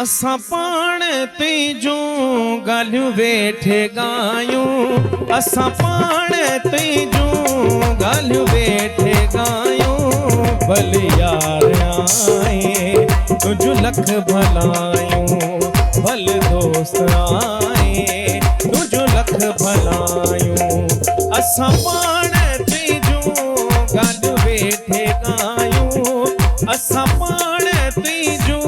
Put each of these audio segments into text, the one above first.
असां पाण तुंहिंजूं ॻाल्हियूं वेठे ॻायूं, असां पाण तुंहिंजूं ॻाल्हियूं वेठे ॻायूं। भले यार आए तुंहिंजूं लख भलायूं, भले दोस्त आए तुंहिंजूं लख भलायूं। असां पाण तुंहिंजूं ॻाल्हियूं वेठे ॻायूं, असां पाण तुंहिंजूं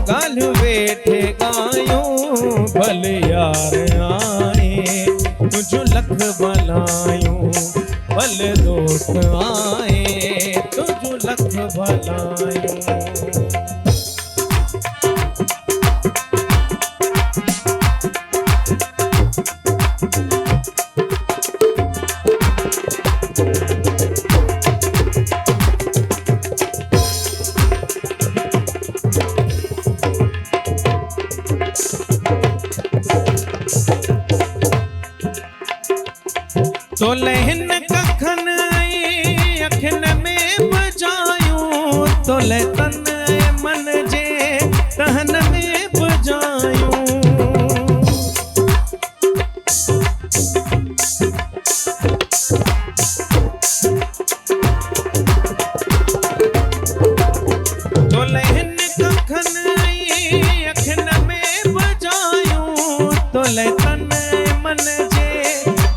ॻाल्हियूं वेठे ॻायूं। भले यार आए तुंहिंजूं लख भलायूं, भले दोस्त आए तुंहिंजूं लख भलायूं। तो लहन कखन अखिन में बजायूं, तो ले तन मन जे तहन में बजायूं। तो लहन कखन अखिन में बजायूं, तो ले तन मन जे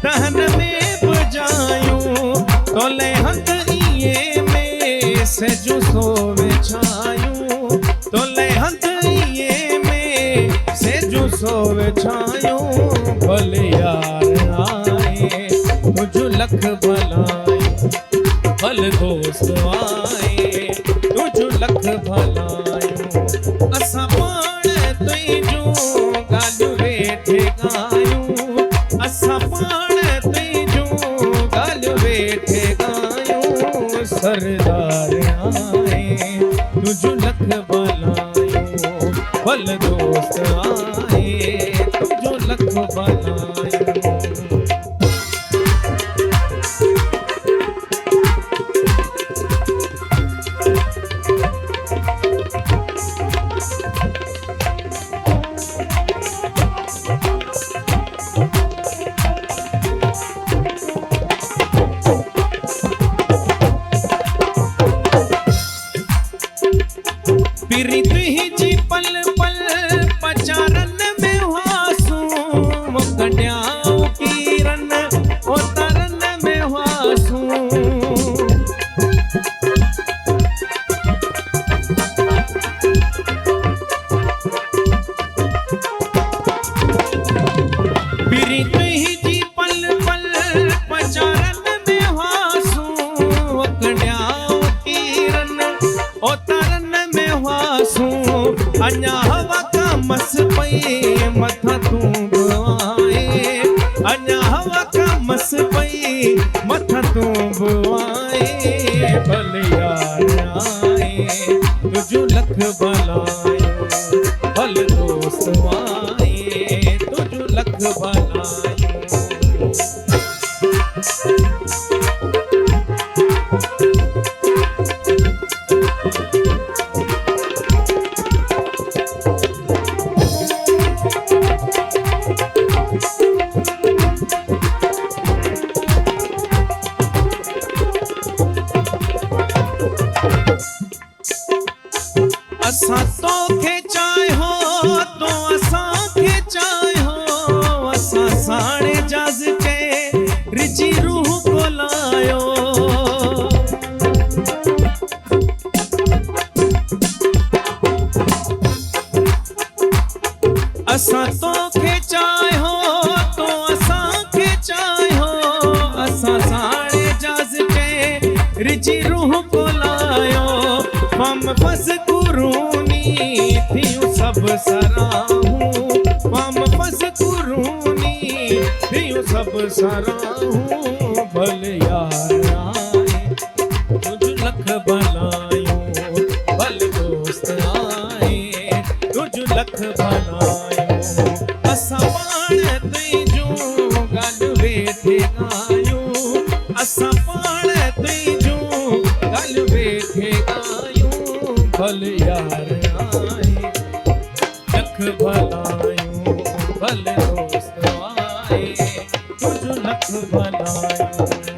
तहन में बजायूं। तो ले हंध इए में सेजू सोवे छायूं, तो ले हंध इए में सेजू सोवे छायूं। भले यार आए तुंहिंजूं लख भलायूं, भले दोस्त आए तुंहिंजूं लख भलायूं। असां पाण तुंहिंजूं ॻाल्हियूं वेठे ॻायूं, असां पाण तुंहिंजूं ॻाल्हियूं वेठे ॻायूं। सरदार आए तुंहिंजूं लख भलायूं, भले दोस्त आए तुंहिंजूं लख भलायूं। पीरी तुंहिंजी पल पल पचारन में हुआसूं, मुकड़ियाऊं कीरन उतरन में हुआसूं। पीरी तुंहिंजी पल पल पचारन में हुआसूं, मुकड़ियाऊं कीरन उतरन में हुआसूं। अञा हवा का मस पई मथा तूं बुआए, अञा हवा का मस पई मथा तूं बुआए। भले यार आए तुंहिंजूं लख भलायूं, भले दोस्त आए तुंहिंजूं लख भलायूं। असां तोखे चाहियो तो असांखे चाहियो, असां साणे जाज़ के रिजी रूह कोलायो। असां तोखे चाहियो तो असांखे चाहियो, असां साणे जाज़ के रिजी रूह कोलायो। हम फस कुरूनी थियूं सब सराहूं, हम फस कुरूनी थियूं सब सराहूं। भले यार आए तुंहिंजूं लख भलायूं, भले दोस्त आए तुंहिंजूं लख भलायूं। असां पाण तुंहिंजूं ॻाल्हियूं वेठे ॻायूं, असां पाण तुंहिंजूं ॻाल्हियूं वेठे ॻायूं। भले यार आए भलायूं भले दोस्त आए तुझ लख भलायूं।